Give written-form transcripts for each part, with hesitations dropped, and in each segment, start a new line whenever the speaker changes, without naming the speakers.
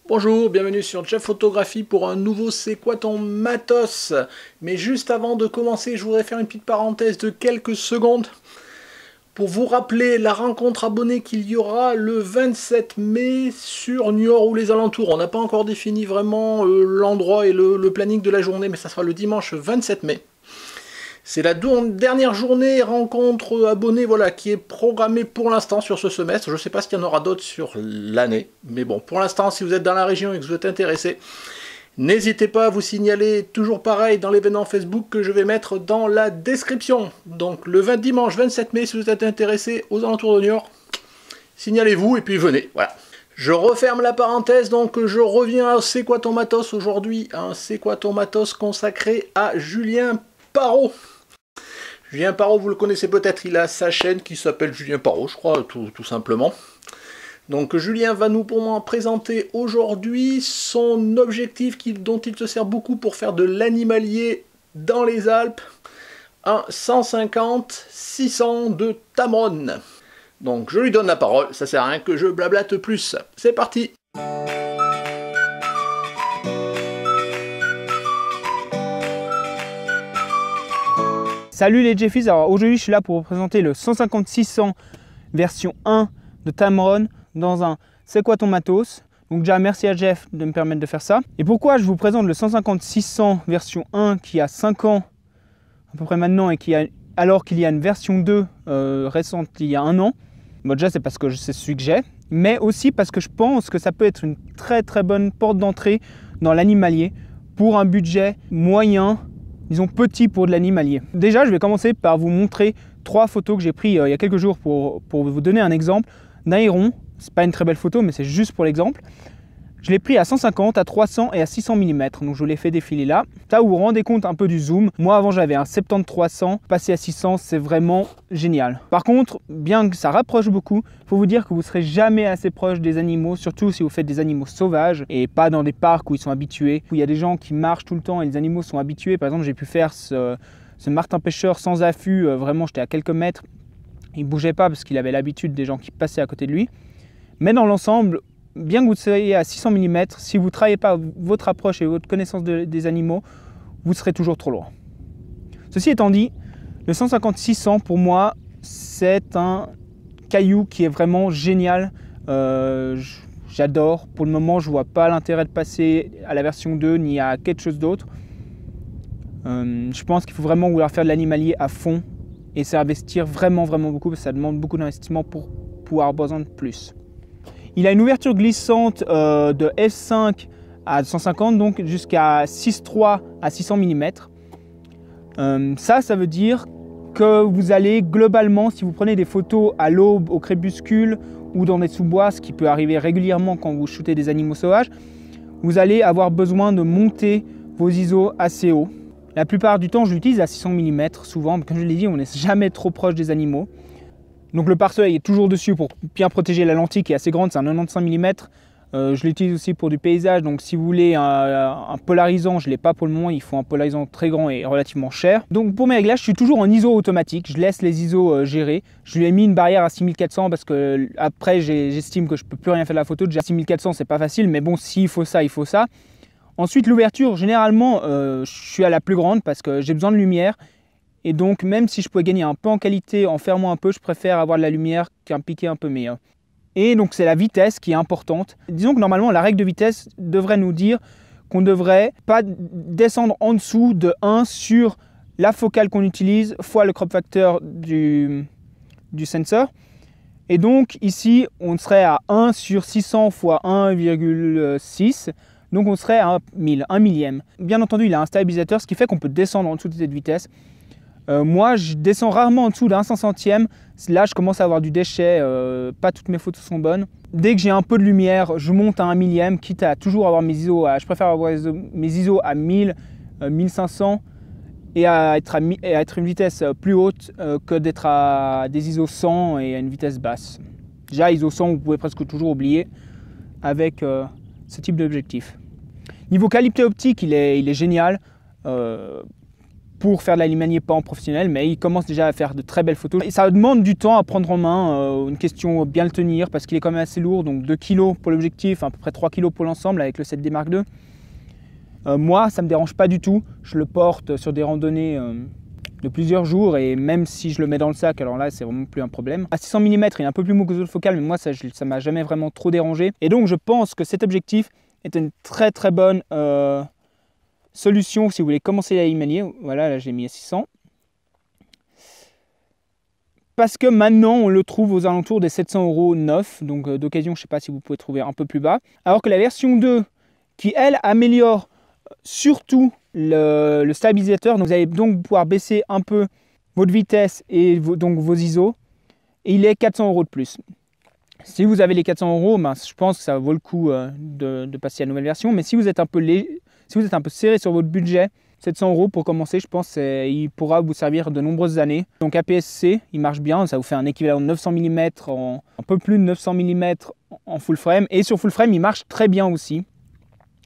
Bonjour, bienvenue sur Jeff Photographie pour un nouveau C'est quoi ton matos? Mais juste avant de commencer, je voudrais faire une petite parenthèse de quelques secondes pour vous rappeler la rencontre abonnée qu'il y aura le 27 mai sur Niort ou les alentours. On n'a pas encore défini vraiment l'endroit et le planning de la journée, mais ça sera le dimanche 27 mai. C'est la dernière journée rencontre abonnée voilà, qui est programmée pour l'instant sur ce semestre. Je ne sais pas s'il y en aura d'autres sur l'année. Mais bon, pour l'instant, si vous êtes dans la région et que vous êtes intéressé, n'hésitez pas à vous signaler toujours pareil dans l'événement Facebook que je vais mettre dans la description. Donc le dimanche 27 mai, si vous êtes intéressé aux alentours de Niort, signalez-vous et puis venez. Voilà. Je referme la parenthèse, donc je reviens à C'est quoi ton matos aujourd'hui. Un C'est quoi ton matos consacré à Julien Parrot. Julien Parrot, vous le connaissez peut-être, il a sa chaîne qui s'appelle Julien Parrot, je crois, tout simplement. Donc Julien va nous présenter aujourd'hui son objectif dont il se sert beaucoup pour faire de l'animalier dans les Alpes, un 150-600 de Tamron. Donc je lui donne la parole, ça sert à rien que je blablate plus. C'est parti!
Salut les Jeffies, alors aujourd'hui je suis là pour vous présenter le 150-600 version 1 de Tamron dans un C'est quoi ton matos? Donc déjà merci à Jeff de me permettre de faire ça. Et pourquoi je vous présente le 150-600 version 1 qui a 5 ans à peu près maintenant et alors qu'il y a une version 2 récente il y a 1 an. Bon, déjà c'est parce que c'est celui que j'ai, mais aussi parce que je pense que ça peut être une très bonne porte d'entrée dans l'animalier pour un budget moyen, disons petit pour de l'animalier. Déjà, je vais commencer par vous montrer 3 photos que j'ai prises il y a quelques jours pour vous donner un exemple d'un héron. C'est pas une très belle photo, mais c'est juste pour l'exemple. Je l'ai pris à 150, à 300 et à 600 mm. Donc je l'ai fait défiler là. Ça, vous vous rendez compte un peu du zoom. Moi, avant, j'avais un 70-300. Passer à 600, c'est vraiment génial. Par contre, bien que ça rapproche beaucoup, il faut vous dire que vous ne serez jamais assez proche des animaux, surtout si vous faites des animaux sauvages et pas dans des parcs où ils sont habitués, où il y a des gens qui marchent tout le temps et les animaux sont habitués. Par exemple, j'ai pu faire ce martin pêcheur sans affût. Vraiment, j'étais à quelques mètres. Il ne bougeait pas parce qu'il avait l'habitude des gens qui passaient à côté de lui. Mais dans l'ensemble, bien que vous soyez à 600 mm, si vous ne travaillez pas votre approche et votre connaissance des animaux, vous serez toujours trop loin. Ceci étant dit, le 150-600 pour moi, c'est un caillou qui est vraiment génial. J'adore. Pour le moment, je ne vois pas l'intérêt de passer à la version 2 ni à quelque chose d'autre. Je pense qu'il faut vraiment vouloir faire de l'animalier à fond et s'investir vraiment beaucoup parce que ça demande beaucoup d'investissement pour pouvoir avoir besoin de plus. Il a une ouverture glissante de f5 à 150, donc jusqu'à 6.3 à 600 mm. Ça veut dire que vous allez globalement, si vous prenez des photos à l'aube, au crépuscule ou dans des sous-bois, ce qui peut arriver régulièrement quand vous shootez des animaux sauvages, vous allez avoir besoin de monter vos ISO assez haut. La plupart du temps, je l'utilise à 600 mm souvent. Comme je l'ai dit, on n'est jamais trop proche des animaux. Donc le pare-soleil est toujours dessus pour bien protéger la lentille qui est assez grande, c'est un 95 mm. Je l'utilise aussi pour du paysage, donc si vous voulez un polarisant, je ne l'ai pas pour le moment, il faut un polarisant très grand et relativement cher. Donc pour mes réglages, je suis toujours en ISO automatique, je laisse les ISO gérer. Je lui ai mis une barrière à 6400 parce que après j'estime que je ne peux plus rien faire de la photo. Déjà 6400 c'est pas facile, mais bon, s'il faut ça, il faut ça. Ensuite l'ouverture, généralement je suis à la plus grande parce que j'ai besoin de lumière. Et donc, même si je pouvais gagner un peu en qualité en fermant un peu, je préfère avoir de la lumière qu'un piqué un peu meilleur. Et donc, c'est la vitesse qui est importante. Disons que normalement, la règle de vitesse devrait nous dire qu'on ne devrait pas descendre en dessous de 1 sur la focale qu'on utilise fois le crop factor du sensor. Et donc, ici, on serait à 1 sur 600 fois 1,6. Donc, on serait à 1000, 1 millième. Bien entendu, il a un stabilisateur, ce qui fait qu'on peut descendre en dessous de cette vitesse. Moi, je descends rarement en dessous d'un 500e. Là, je commence à avoir du déchet. Pas toutes mes photos sont bonnes. Dès que j'ai un peu de lumière, je monte à 1 millième, quitte à toujours avoir mes ISO. Je préfère avoir mes ISO à 1000, 1500 et à être une vitesse plus haute que d'être à des ISO 100 et à une vitesse basse. Déjà, ISO 100, vous pouvez presque toujours oublier avec ce type d'objectif. Niveau qualité optique, il est génial. pour faire de l'alimanier pas en professionnel, mais il commence déjà à faire de très belles photos. Et ça demande du temps à prendre en main, une question bien le tenir parce qu'il est quand même assez lourd, donc 2 kg pour l'objectif, à peu près 3 kg pour l'ensemble avec le 7D Mark II. Moi, ça ne me dérange pas du tout, je le porte sur des randonnées de plusieurs jours et même si je le mets dans le sac, alors là c'est vraiment plus un problème. À 600 mm, il est un peu plus mou que les autres focales, mais moi ça m'a jamais vraiment trop dérangé. Et donc je pense que cet objectif est une très très bonne solution si vous voulez commencer l'alimanier. Voilà, là j'ai mis à 600. Parce que maintenant on le trouve aux alentours des 700 € neuf, donc d'occasion je ne sais pas si vous pouvez trouver un peu plus bas. Alors que la version 2, qui elle améliore surtout le stabilisateur, donc vous allez donc pouvoir baisser un peu votre vitesse et donc vos ISO, et il est 400 € de plus. Si vous avez les 400 €, ben, je pense que ça vaut le coup de passer à la nouvelle version, mais si vous êtes un peu serré sur votre budget, 700 € pour commencer, je pense qu'il pourra vous servir de nombreuses années. Donc APS-C, il marche bien, ça vous fait un équivalent de 900 mm, un peu plus de 900 mm en full frame, et sur full frame il marche très bien aussi.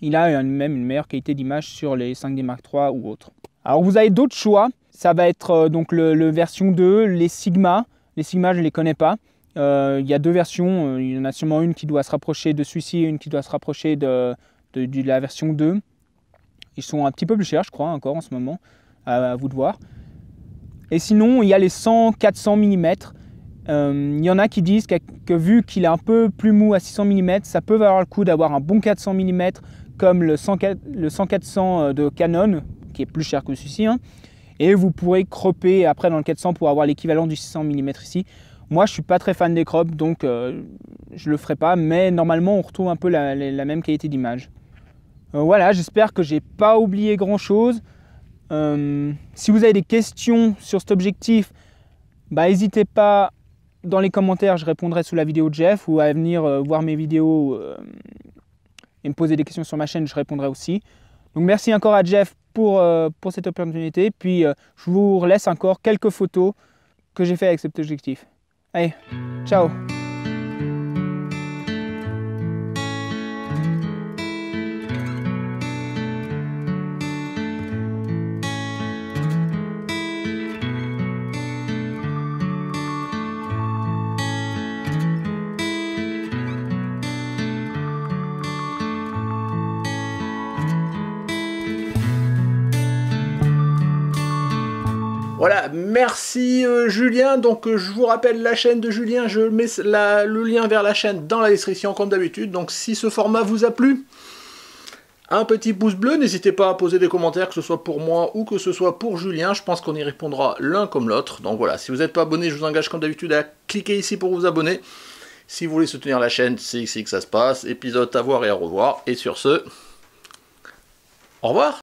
Il a même une meilleure qualité d'image sur les 5D Mark III ou autres. Alors vous avez d'autres choix, ça va être donc le version 2, les Sigma. Les Sigma je ne les connais pas. Il y a deux versions, il y en a sûrement une qui doit se rapprocher de celui-ci et une qui doit se rapprocher de la version 2. Ils sont un petit peu plus chers je crois encore en ce moment, à vous de voir. Et sinon il y a les 100-400 mm. Il y en a qui disent que vu qu'il est un peu plus mou à 600 mm, ça peut valoir le coup d'avoir un bon 400 mm comme le 100-400 de Canon, qui est plus cher que celui-ci. Hein. Et vous pourrez cropper après dans le 400 pour avoir l'équivalent du 600 mm ici. Moi, je ne suis pas très fan des crops, donc je ne le ferai pas. Mais normalement, on retrouve un peu la même qualité d'image. Voilà, j'espère que je n'ai pas oublié grand-chose. Si vous avez des questions sur cet objectif, bah, n'hésitez pas dans les commentaires, je répondrai sous la vidéo de Jeff, ou à venir voir mes vidéos et me poser des questions sur ma chaîne, je répondrai aussi. Donc merci encore à Jeff pour cette opportunité. Puis je vous laisse encore quelques photos que j'ai fait avec cet objectif. Allez, ciao!
Voilà, merci Julien. Donc je vous rappelle la chaîne de Julien, je mets le lien vers la chaîne dans la description comme d'habitude. Donc si ce format vous a plu, un petit pouce bleu, n'hésitez pas à poser des commentaires, que ce soit pour moi ou que ce soit pour Julien. Je pense qu'on y répondra l'un comme l'autre. Donc voilà, si vous n'êtes pas abonné, je vous engage comme d'habitude à cliquer ici pour vous abonner. Si vous voulez soutenir la chaîne, c'est ici que ça se passe. Épisode à voir et à revoir. Et sur ce, au revoir!